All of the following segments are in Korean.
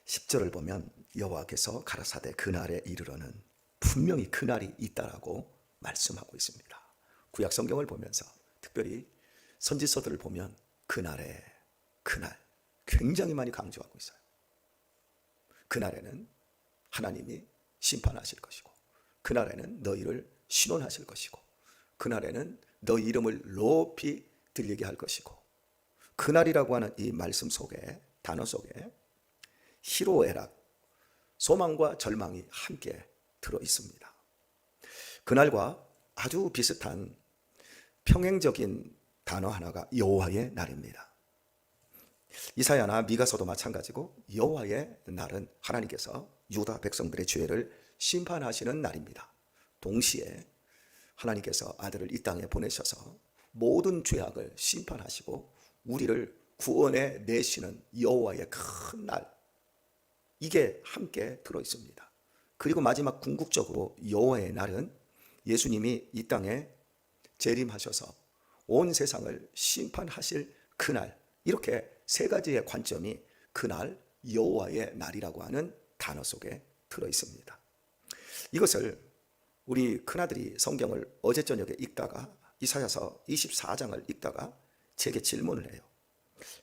10절을 보면 여호와께서 가라사대 그날에 이르러는 분명히 그날이 있다라고 말씀하고 있습니다. 구약 성경을 보면서 특별히 선지서들을 보면 그날에 그날 굉장히 많이 강조하고 있어요. 그날에는 하나님이 심판하실 것이고, 그날에는 너희를 신원하실 것이고, 그날에는 너희 이름을 높이 들리게 할 것이고, 그날이라고 하는 이 말씀 속에, 단어 속에 희로애락, 소망과 절망이 함께 들어 있습니다. 그날과 아주 비슷한 평행적인 단어 하나가 여호와의 날입니다. 이사야나 미가서도 마찬가지고 여호와의 날은 하나님께서 유다 백성들의 죄를 심판하시는 날입니다. 동시에 하나님께서 아들을 이 땅에 보내셔서 모든 죄악을 심판하시고 우리를 구원해 내시는 여호와의 큰 날, 이게 함께 들어 있습니다. 그리고 마지막 궁극적으로 여호와의 날은 예수님이 이 땅에 재림하셔서 온 세상을 심판하실 그날, 이렇게 세 가지의 관점이 그날 여호와의 날이라고 하는 단어 속에 들어 있습니다. 이것을 우리 큰아들이 성경을 어제 저녁에 읽다가 이사야서 24장을 읽다가 제게 질문을 해요.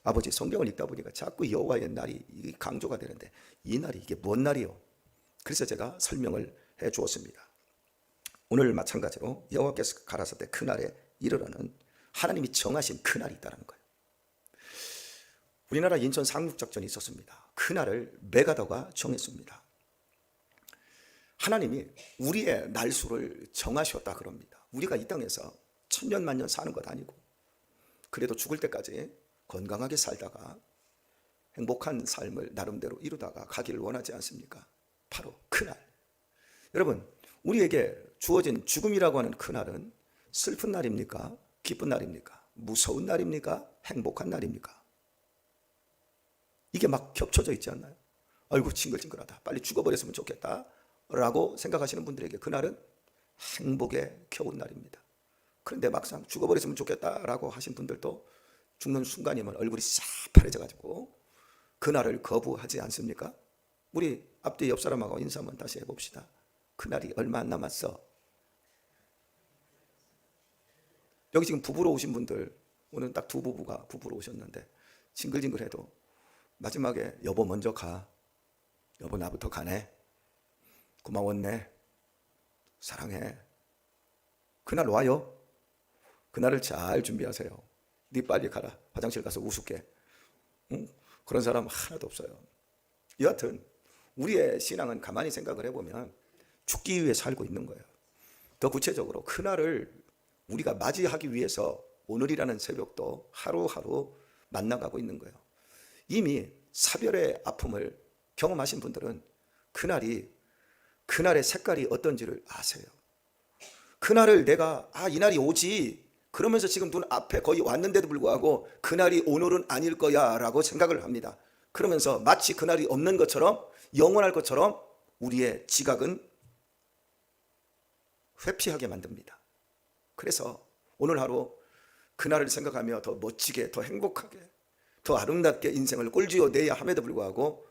아버지, 성경을 읽다 보니까 자꾸 여호와의 날이 강조가 되는데 이 날이 이게 뭔 날이요? 그래서 제가 설명을 해 주었습니다. 오늘 마찬가지로 여호와께서 가라사대 그날에 이르러는 하나님이 정하신 그날이 있다는 거예요. 우리나라 인천 상륙작전이 있었습니다. 그날을 메가더가 정했습니다. 하나님이 우리의 날수를 정하셨다 그럽니다. 우리가 이 땅에서 천년 만년 사는 것 아니고, 그래도 죽을 때까지 건강하게 살다가 행복한 삶을 나름대로 이루다가 가기를 원하지 않습니까? 바로 그날. 여러분, 우리에게 주어진 죽음이라고 하는 그날은 슬픈 날입니까? 기쁜 날입니까? 무서운 날입니까? 행복한 날입니까? 이게 막 겹쳐져 있지 않나요? 아이고 징글징글하다, 빨리 죽어버렸으면 좋겠다 라고 생각하시는 분들에게 그날은 행복의 겨운 날입니다. 그런데 막상 죽어버렸으면 좋겠다라고 하신 분들도 죽는 순간이면 얼굴이 새파래져 가지고 그날을 거부하지 않습니까? 우리 앞뒤 옆 사람하고 인사 한번 다시 해봅시다. 그날이 얼마 안 남았어. 여기 지금 부부로 오신 분들, 오늘 딱 두 부부가 부부로 오셨는데 징글징글해도 마지막에 여보 먼저 가, 여보 나부터 가네, 고마웠네, 사랑해, 그날 와요. 그날을 잘 준비하세요. 네 빨리 가라, 화장실 가서 우습게. 응? 그런 사람 하나도 없어요. 여하튼 우리의 신앙은 가만히 생각을 해보면 죽기 위해 살고 있는 거예요. 더 구체적으로 그날을 우리가 맞이하기 위해서 오늘이라는 새벽도 하루하루 만나가고 있는 거예요. 이미 사별의 아픔을 경험하신 분들은 그날의 색깔이 어떤지를 아세요. 그날을 내가 이 날이 오지 그러면서 지금 눈 앞에 거의 왔는데도 불구하고 그날이 오늘은 아닐 거야 라고 생각을 합니다. 그러면서 마치 그날이 없는 것처럼, 영원할 것처럼 우리의 지각은 회피하게 만듭니다. 그래서 오늘 하루 그날을 생각하며 더 멋지게, 더 행복하게, 더 아름답게 인생을 꼴쥐어 내야 함에도 불구하고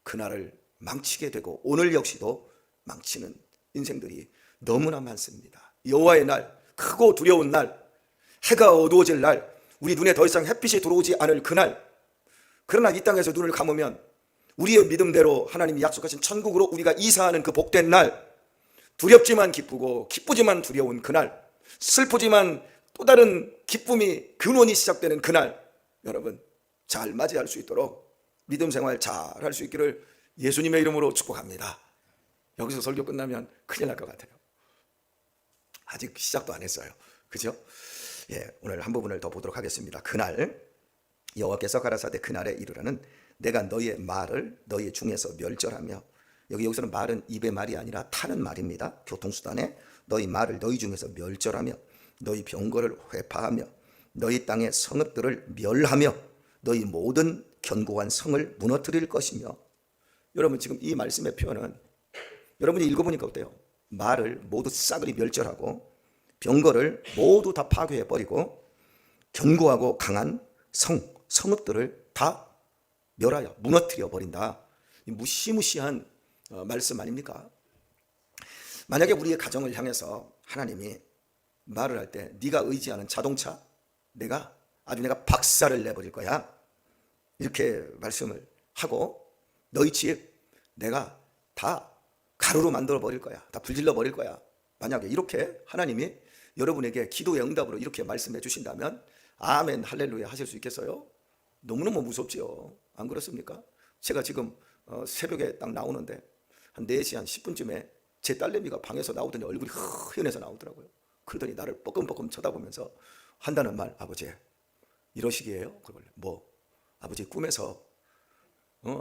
그날을 망치게 되고 오늘 역시도 망치는 인생들이 너무나 많습니다. 여호와의 날, 크고 두려운 날, 해가 어두워질 날, 우리 눈에 더 이상 햇빛이 들어오지 않을 그날, 그러나 이 땅에서 눈을 감으면 우리의 믿음대로 하나님이 약속하신 천국으로 우리가 이사하는 그 복된 날, 두렵지만 기쁘고 기쁘지만 두려운 그날, 슬프지만 또 다른 기쁨이 근원이 시작되는 그날, 여러분 잘 맞이할 수 있도록 믿음 생활 잘 할 수 있기를 예수님의 이름으로 축복합니다. 여기서 설교 끝나면 큰일 날 것 같아요. 아직 시작도 안 했어요. 그죠? 오늘 한 부분을 더 보도록 하겠습니다. 그날 여호와께서 가라사대 그날에 이르러는 내가 너희의 말을 너희 중에서 멸절하며, 여기서는 말은 입의 말이 아니라 타는 말입니다. 교통수단에 너희 말을 너희 중에서 멸절하며 너희 병거를 회파하며 너희 땅의 성읍들을 멸하며 너희 모든 견고한 성을 무너뜨릴 것이며. 여러분 지금 이 말씀의 표현은 여러분이 읽어보니까 어때요? 말을 모두 싸그리 멸절하고 병거를 모두 다 파괴해버리고 견고하고 강한 성읍들을 다 멸하여 무너뜨려 버린다. 이 무시무시한 말씀 아닙니까? 만약에 우리의 가정을 향해서 하나님이 말을 할 때 네가 의지하는 자동차 내가 박살을 내버릴 거야, 이렇게 말씀을 하고 너희 집 내가 다 가루로 만들어 버릴 거야, 다 불질러 버릴 거야, 만약에 이렇게 하나님이 여러분에게 기도의 응답으로 이렇게 말씀해 주신다면 아멘 할렐루야 하실 수 있겠어요? 너무너무 무섭지요. 안 그렇습니까? 제가 지금 새벽에 딱 나오는데 한 4시 한 10분쯤에 제 딸내미가 방에서 나오더니 얼굴이 흐연해서 나오더라고요. 그러더니 나를 뻐끔뻐끔 쳐다보면서 한다는 말, 아버지 이러시기에요? 그러길래 뭐? 아버지 꿈에서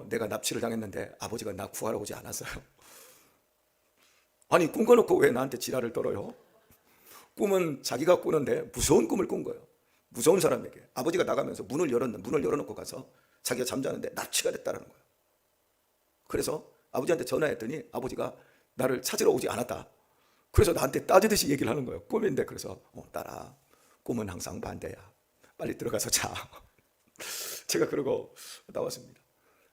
내가 납치를 당했는데 아버지가 나 구하러 오지 않았어요. 아니 꿈 꿔놓고 왜 나한테 지랄을 떨어요? 꿈은 자기가 꾸는데 무서운 꿈을 꾼 거예요. 무서운 사람에게 아버지가 나가면서 문을 열어놓고 가서 자기가 잠자는데 납치가 됐다는 거예요. 그래서 아버지한테 전화했더니 아버지가 나를 찾으러 오지 않았다. 그래서 나한테 따지듯이 얘기를 하는 거예요. 꿈인데. 그래서 딸아, 꿈은 항상 반대야. 빨리 들어가서 자. 제가 그러고 나왔습니다.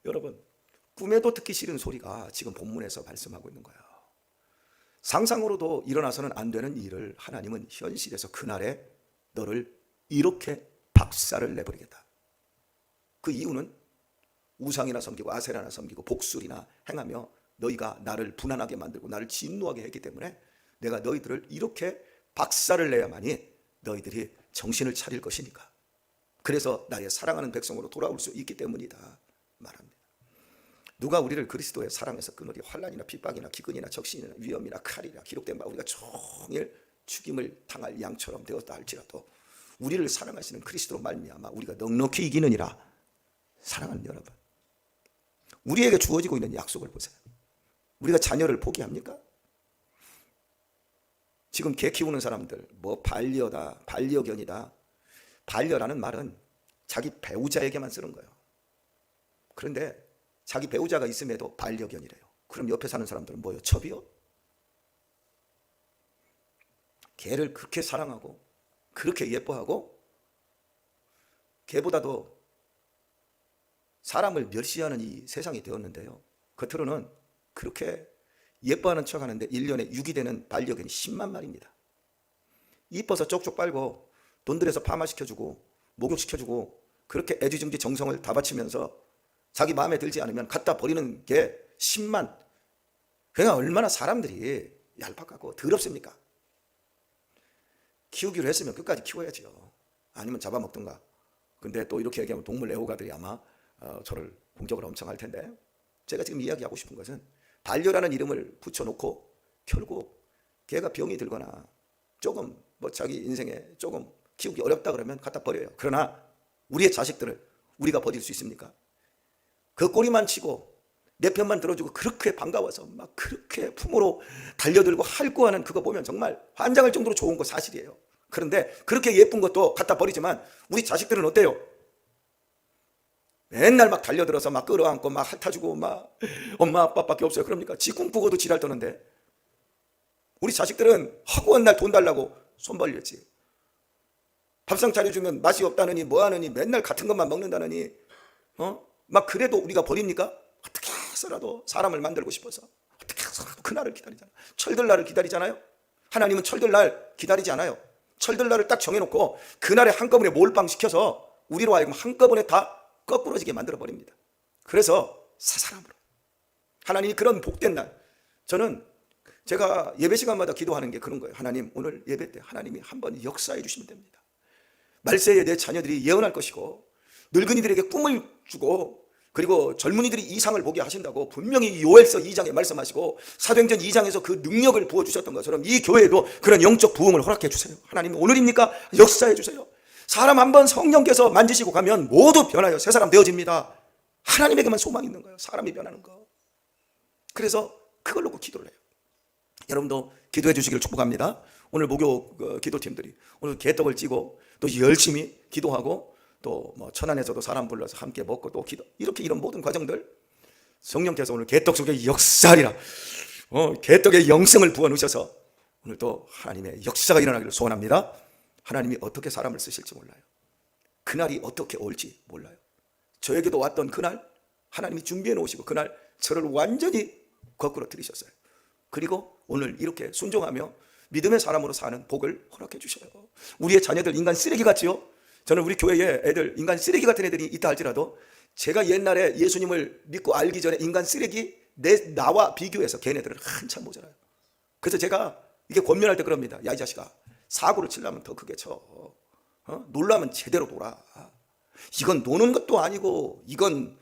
여러분, 꿈에도 듣기 싫은 소리가 지금 본문에서 말씀하고 있는 거예요. 상상으로도 일어나서는 안 되는 일을 하나님은 현실에서 그날에 너를 이렇게 박살을 내버리겠다. 그 이유는 우상이나 섬기고 아세라나 섬기고 복술이나 행하며 너희가 나를 분한하게 만들고 나를 진노하게 했기 때문에 내가 너희들을 이렇게 박살을 내야만이 너희들이 정신을 차릴 것이니까. 그래서 나의 사랑하는 백성으로 돌아올 수 있기 때문이다 말합니다. 누가 우리를 그리스도의 사랑에서 끊으리? 환난이나 핍박이나 기근이나 적신이나 위험이나 칼이나 기록된 바 우리가 종일 죽임을 당할 양처럼 되었다 할지라도 우리를 사랑하시는 그리스도로 말미암아 우리가 넉넉히 이기느니라. 사랑하는 여러분, 우리에게 주어지고 있는 약속을 보세요. 우리가 자녀를 포기합니까? 지금 개 키우는 사람들 뭐 반려다, 반려견이다. 반려라는 말은 자기 배우자에게만 쓰는 거예요. 그런데 자기 배우자가 있음에도 반려견이래요. 그럼 옆에 사는 사람들은 뭐예요? 첩이요? 개를 그렇게 사랑하고 그렇게 예뻐하고 개보다도 사람을 멸시하는 이 세상이 되었는데요, 겉으로는 그렇게 예뻐하는 척하는데 1년에 유기 되는 반려견이 10만 마리입니다. 이뻐서 쪽쪽 빨고 돈 들여서 파마시켜주고 목욕시켜주고 그렇게 애지중지 정성을 다 바치면서 자기 마음에 들지 않으면 갖다 버리는 게 10만. 그러니까 얼마나 사람들이 얄팍하고 더럽습니까? 키우기로 했으면 끝까지 키워야지요. 아니면 잡아먹든가. 근데 또 이렇게 얘기하면 동물 애호가들이 아마 저를 공격을 엄청 할 텐데, 제가 지금 이야기하고 싶은 것은 반려라는 이름을 붙여놓고 결국 걔가 병이 들거나 조금 뭐 자기 인생에 조금 키우기 어렵다 그러면 갖다 버려요. 그러나 우리의 자식들을 우리가 버릴 수 있습니까? 그 꼬리만 치고 내 편만 들어주고 그렇게 반가워서 막 그렇게 품으로 달려들고 할구하는 그거 보면 정말 환장할 정도로 좋은 거 사실이에요. 그런데 그렇게 예쁜 것도 갖다 버리지만 우리 자식들은 어때요? 맨날 막 달려들어서 막 끌어안고 막 핥아주고 막 엄마 아빠밖에 없어요. 그럽니까? 지 꿈꾸고도 지랄 떠는데. 우리 자식들은 허구한 날 돈 달라고 손 벌렸지. 밥상 차려주면 맛이 없다느니 뭐하느니 맨날 같은 것만 먹는다느니 막 그래도 우리가 버립니까? 어떻게 해서라도 사람을 만들고 싶어서 어떻게 해서라도 그날을 기다리잖아요. 철들날을 기다리잖아요. 하나님은 철들날 기다리지 않아요. 철들날을 딱 정해놓고 그날에 한꺼번에 몰빵시켜서 우리로 하여금 한꺼번에 다 거꾸러지게 만들어버립니다. 그래서 사사람으로 하나님이 그런 복된 날, 저는 제가 예배 시간마다 기도하는 게 그런 거예요. 하나님, 오늘 예배 때 하나님이 한번 역사해 주시면 됩니다. 말세에 내 자녀들이 예언할 것이고 늙은이들에게 꿈을 주고 그리고 젊은이들이 이상을 보게 하신다고 분명히 요엘서 2장에 말씀하시고 사도행전 2장에서 그 능력을 부어주셨던 것처럼 이 교회에도 그런 영적 부흥을 허락해 주세요. 하나님, 오늘입니까? 역사해 주세요. 사람 한번 성령께서 만지시고 가면 모두 변하여 새 사람 되어집니다. 하나님에게만 소망이 있는 거예요. 사람이 변하는 거. 그래서 그걸 놓고 기도를 해요. 여러분도 기도해 주시기를 축복합니다. 오늘 목요 기도팀들이 오늘 개떡을 찌고 또 열심히 기도하고 또 뭐 천안에서도 사람 불러서 함께 먹고 또 기도, 이렇게 이런 모든 과정들 성령께서 오늘 개떡 속에 역사하리라, 개떡의 영성을 부어 넣으셔서 오늘 또 하나님의 역사가 일어나기를 소원합니다. 하나님이 어떻게 사람을 쓰실지 몰라요. 그날이 어떻게 올지 몰라요. 저에게도 왔던 그날, 하나님이 준비해 놓으시고 그날 저를 완전히 거꾸로 들이셨어요. 그리고 오늘 이렇게 순종하며 믿음의 사람으로 사는 복을 허락해 주셔요. 우리의 자녀들 인간 쓰레기 같지요? 저는 우리 교회에 애들 인간 쓰레기 같은 애들이 있다 할지라도 제가 옛날에 예수님을 믿고 알기 전에 인간 쓰레기 나와 비교해서 걔네들은 한참 모자라요. 그래서 제가 이게 권면할 때 그럽니다. 야, 이 자식아, 사고를 치려면 더 크게 쳐. 놀라면 제대로 놀아. 이건 노는 것도 아니고 이건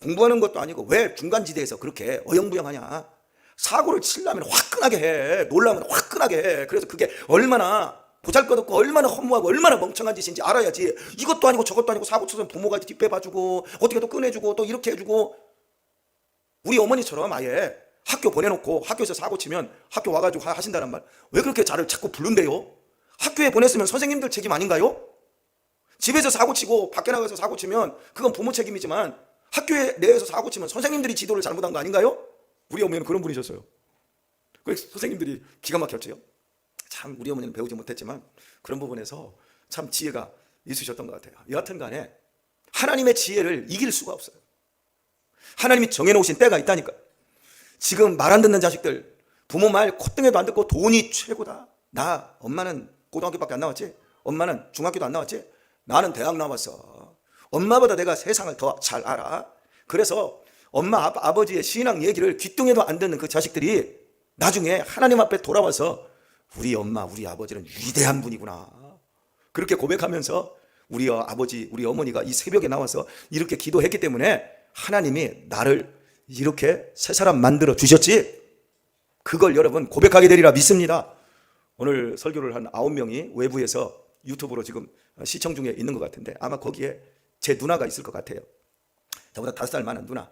공부하는 것도 아니고 왜 중간지대에서 그렇게 어영부영하냐. 사고를 치려면 화끈하게 해. 놀라면 화끈하게 해. 그래서 그게 얼마나 보잘것없고 얼마나 허무하고 얼마나 멍청한 짓인지 알아야지. 이것도 아니고 저것도 아니고 사고 쳐서 부모가 뒷배 봐주고 어떻게 또 꺼내주고 또 이렇게 해주고. 우리 어머니처럼 아예 학교 보내놓고 학교에서 사고 치면 학교 와가지고 하신다는 말 왜 그렇게 저를 자꾸 부른대요? 학교에 보냈으면 선생님들 책임 아닌가요? 집에서 사고 치고 밖에 나가서 사고 치면 그건 부모 책임이지만 학교에 내에서 사고 치면 선생님들이 지도를 잘못한 거 아닌가요? 우리 어머니는 그런 분이셨어요. 그래서 선생님들이 기가 막혔지요. 참 우리 어머니는 배우지 못했지만 그런 부분에서 참 지혜가 있으셨던 것 같아요. 여하튼 간에 하나님의 지혜를 이길 수가 없어요. 하나님이 정해놓으신 때가 있다니까. 지금 말 안 듣는 자식들 부모 말 콧등에도 안 듣고 돈이 최고다. 나 엄마는 고등학교밖에 안 나왔지. 엄마는 중학교도 안 나왔지. 나는 대학 나왔어. 엄마보다 내가 세상을 더 잘 알아. 그래서 엄마 아버지의 신앙 얘기를 귀뚱해도 안 듣는 그 자식들이 나중에 하나님 앞에 돌아와서 우리 엄마 우리 아버지는 위대한 분이구나 그렇게 고백하면서 우리 아버지 우리 어머니가 이 새벽에 나와서 이렇게 기도했기 때문에 하나님이 나를 이렇게 새 사람 만들어 주셨지. 그걸 여러분 고백하게 되리라 믿습니다. 오늘 설교를 한 9명이 외부에서 유튜브로 지금 시청 중에 있는 것 같은데 아마 거기에 제 누나가 있을 것 같아요. 저보다 5살 많은 누나.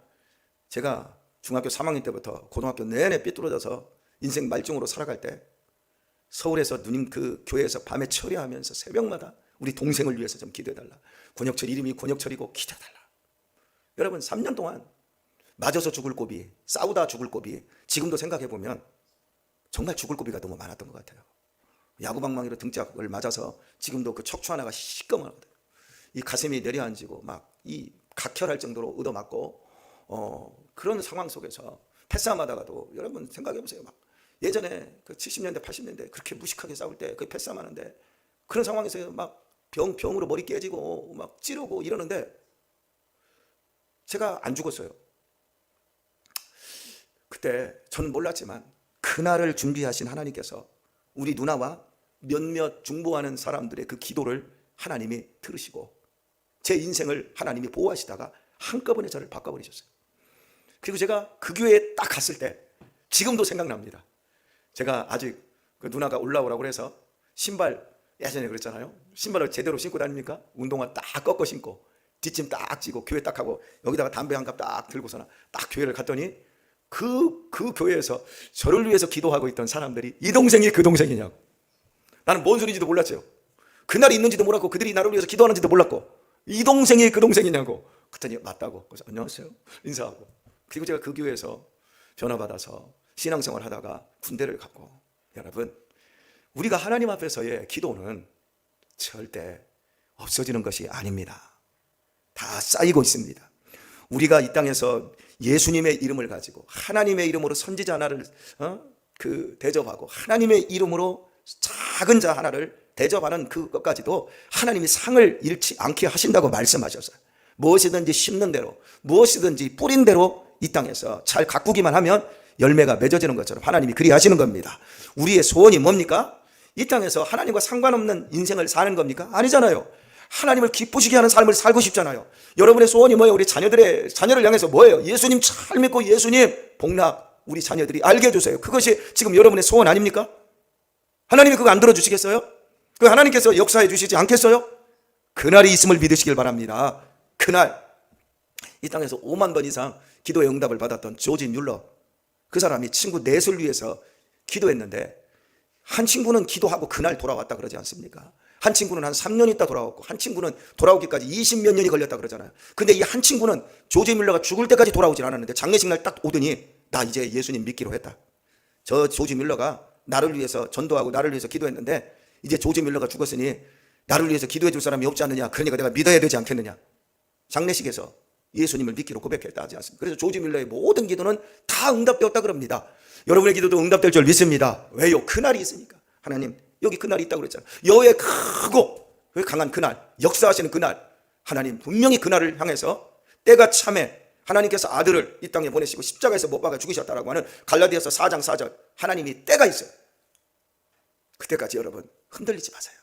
제가 중학교 3학년 때부터 고등학교 내내 삐뚤어져서 인생 말중으로 살아갈 때 서울에서 누님 그 교회에서 밤에 철야하면서 새벽마다 우리 동생을 위해서 좀 기도해달라. 권혁철 이름이 권혁철이고 기도해달라. 여러분 3년 동안 맞아서 죽을 고비, 싸우다 죽을 고비, 지금도 생각해보면 정말 죽을 고비가 너무 많았던 것 같아요. 야구방망이로 등짝을 맞아서 지금도 그 척추 하나가 시꺼멓거든요. 이 가슴이 내려앉고 막 이 각혈할 정도로 얻어맞고 그런 상황 속에서 패싸움하다가도 여러분 생각해보세요. 막 예전에 그 70년대 80년대 그렇게 무식하게 싸울 때 그 패싸움하는데 그런 상황에서 막 병으로 머리 깨지고 막 찌르고 이러는데 제가 안 죽었어요. 그때 저는 몰랐지만 그날을 준비하신 하나님께서 우리 누나와 몇몇 중보하는 사람들의 그 기도를 하나님이 들으시고 제 인생을 하나님이 보호하시다가 한꺼번에 저를 바꿔버리셨어요. 그리고 제가 그 교회에 딱 갔을 때 지금도 생각납니다. 제가 아직 그 누나가 올라오라고 해서 신발 예전에 그랬잖아요. 신발을 제대로 신고 다닙니까? 운동화 딱 꺾어 신고 뒷짐 딱 지고 교회 딱 하고 여기다가 담배 한 갑 딱 들고서나 딱 교회를 갔더니 그 교회에서 저를 위해서 기도하고 있던 사람들이 이 동생이 그 동생이냐고. 나는 뭔 소리인지도 몰랐죠. 그날이 있는지도 몰랐고 그들이 나를 위해서 기도하는지도 몰랐고 이 동생이 그 동생이냐고. 그랬더니 맞다고. 그래서 안녕하세요 인사하고 그리고 제가 그 교회에서 전화받아서 신앙생활 하다가 군대를 가고. 여러분 우리가 하나님 앞에서의 기도는 절대 없어지는 것이 아닙니다. 다 쌓이고 있습니다. 우리가 이 땅에서 예수님의 이름을 가지고 하나님의 이름으로 선지자 하나를 대접하고 하나님의 이름으로 작은 자 하나를 대접하는 그것까지도 하나님이 상을 잃지 않게 하신다고 말씀하셨어요. 무엇이든지 심는 대로 무엇이든지 뿌린 대로 이 땅에서 잘 가꾸기만 하면 열매가 맺어지는 것처럼 하나님이 그리하시는 겁니다. 우리의 소원이 뭡니까? 이 땅에서 하나님과 상관없는 인생을 사는 겁니까? 아니잖아요. 하나님을 기쁘시게 하는 삶을 살고 싶잖아요. 여러분의 소원이 뭐예요? 우리 자녀를 향해서 뭐예요? 예수님 잘 믿고 예수님 복락 우리 자녀들이 알게 해주세요. 그것이 지금 여러분의 소원 아닙니까? 하나님이 그거 안 들어주시겠어요? 그 하나님께서 역사해 주시지 않겠어요? 그날이 있음을 믿으시길 바랍니다. 그날 이 땅에서 5만 번 이상 기도의 응답을 받았던 조지 뮬러, 그 사람이 친구 넷을 위해서 기도했는데 한 친구는 기도하고 그날 돌아왔다 그러지 않습니까? 한 친구는 한 3년 있다 돌아왔고 한 친구는 돌아오기까지 20몇 년이 걸렸다 그러잖아요. 근데 이 한 친구는 조지 뮬러가 죽을 때까지 돌아오질 않았는데 장례식 날 딱 오더니 나 이제 예수님 믿기로 했다. 저 조지 뮬러가 나를 위해서 전도하고 나를 위해서 기도했는데 이제 조지 뮬러가 죽었으니 나를 위해서 기도해 줄 사람이 없지 않느냐. 그러니까 내가 믿어야 되지 않겠느냐. 장례식에서 예수님을 믿기로 고백했다 하지 않습니까? 그래서 조지 밀러의 모든 기도는 다 응답되었다 그럽니다. 여러분의 기도도 응답될 줄 믿습니다. 왜요? 그날이 있으니까. 하나님 여기 그날이 있다고 그랬잖아요. 여호와의 크고 강한 그날, 역사하시는 그날, 하나님 분명히 그날을 향해서 때가 참에 하나님께서 아들을 이 땅에 보내시고 십자가에서 못 박아 죽이셨다라고 하는 갈라디아서 4장 4절, 하나님이 때가 있어요. 그때까지 여러분 흔들리지 마세요.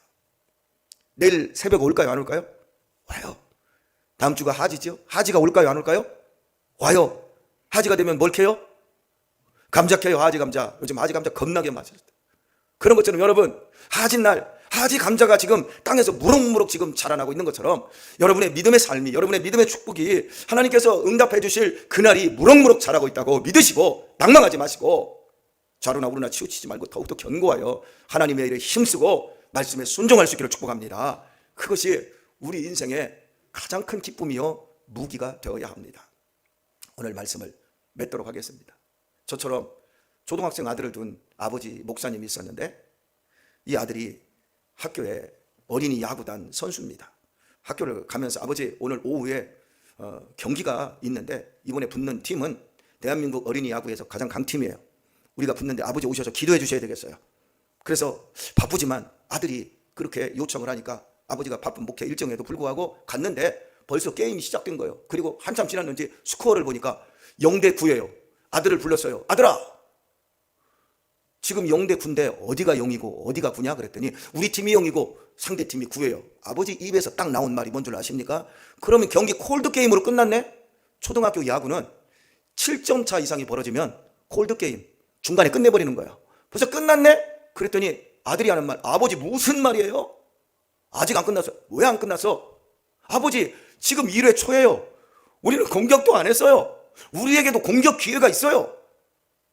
내일 새벽 올까요? 안 올까요? 와요. 다음 주가 하지죠? 하지가 올까요? 안 올까요? 와요. 하지가 되면 뭘 캐요? 감자 캐요. 하지 감자. 요즘 하지 감자 겁나게 맛있어요. 그런 것처럼 여러분 하지날, 하지 감자가 지금 땅에서 무럭무럭 지금 자라나고 있는 것처럼 여러분의 믿음의 삶이, 여러분의 믿음의 축복이 하나님께서 응답해 주실 그날이 무럭무럭 자라고 있다고 믿으시고 낙망하지 마시고 좌로나 우로나 치우치지 말고 더욱더 견고하여 하나님의 일에 힘쓰고 말씀에 순종할 수 있기를 축복합니다. 그것이 우리 인생의 가장 큰 기쁨이요 무기가 되어야 합니다. 오늘 말씀을 맺도록 하겠습니다. 저처럼 초등학생 아들을 둔 아버지 목사님이 있었는데 이 아들이 학교에 어린이 야구단 선수입니다. 학교를 가면서 아버지 오늘 오후에 경기가 있는데 이번에 붙는 팀은 대한민국 어린이 야구에서 가장 강팀이에요. 우리가 붙는데 아버지 오셔서 기도해 주셔야 되겠어요. 그래서 바쁘지만 아들이 그렇게 요청을 하니까 아버지가 바쁜 목회 일정에도 불구하고 갔는데 벌써 게임이 시작된 거예요. 그리고 한참 지났는지 스코어를 보니까 0대9예요. 아들을 불렀어요. 아들아, 지금 0대9인데 어디가 0이고 어디가 9냐 그랬더니 우리 팀이 0이고 상대팀이 9예요. 아버지 입에서 딱 나온 말이 뭔 줄 아십니까? 그러면 경기 콜드게임으로 끝났네? 초등학교 야구는 7점 차 이상이 벌어지면 콜드게임 중간에 끝내버리는 거예요. 벌써 끝났네? 그랬더니 아들이 하는 말, 아버지 무슨 말이에요? 아직 안 끝났어요. 왜 안 끝났어? 아버지 지금 1회 초예요. 우리는 공격도 안 했어요. 우리에게도 공격 기회가 있어요.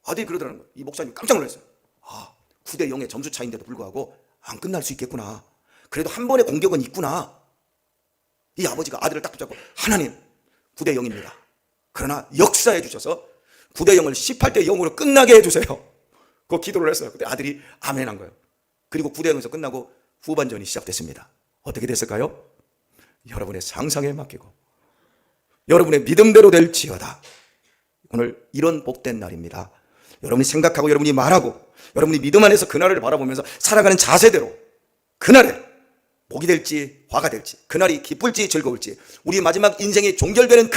아들이 그러더라는 거예요. 이 목사님 깜짝 놀랐어요. 9대0의 점수 차인데도 불구하고 안 끝날 수 있겠구나. 그래도 한 번의 공격은 있구나. 이 아버지가 아들을 딱 붙잡고 하나님 9대0입니다. 그러나 역사해 주셔서 9대0을 18대0으로 끝나게 해주세요. 그 기도를 했어요. 그때 아들이 아멘 한 거예요. 그리고 9대0에서 끝나고 후반전이 시작됐습니다. 어떻게 됐을까요? 여러분의 상상에 맡기고 여러분의 믿음대로 될지어다. 오늘 이런 복된 날입니다. 여러분이 생각하고 여러분이 말하고 여러분이 믿음 안에서 그날을 바라보면서 살아가는 자세대로 그날에 복이 될지 화가 될지, 그날이 기쁠지 즐거울지, 우리 마지막 인생이 종결되는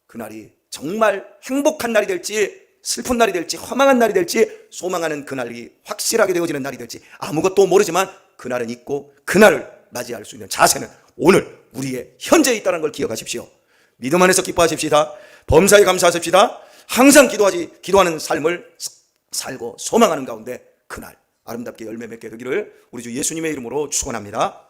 그날이 정말 행복한 날이 될지 슬픈 날이 될지 허망한 날이 될지 소망하는 그날이 확실하게 되어지는 날이 될지 아무것도 모르지만 그날은 있고 그날을 맞이할 수 있는 자세는 오늘 우리의 현재에 있다는 걸 기억하십시오. 믿음 안에서 기뻐하십시다. 범사에 감사하십시다. 항상 기도하는 삶을 살고 소망하는 가운데 그날 아름답게 열매 맺게 되기를 우리 주 예수님의 이름으로 축원합니다.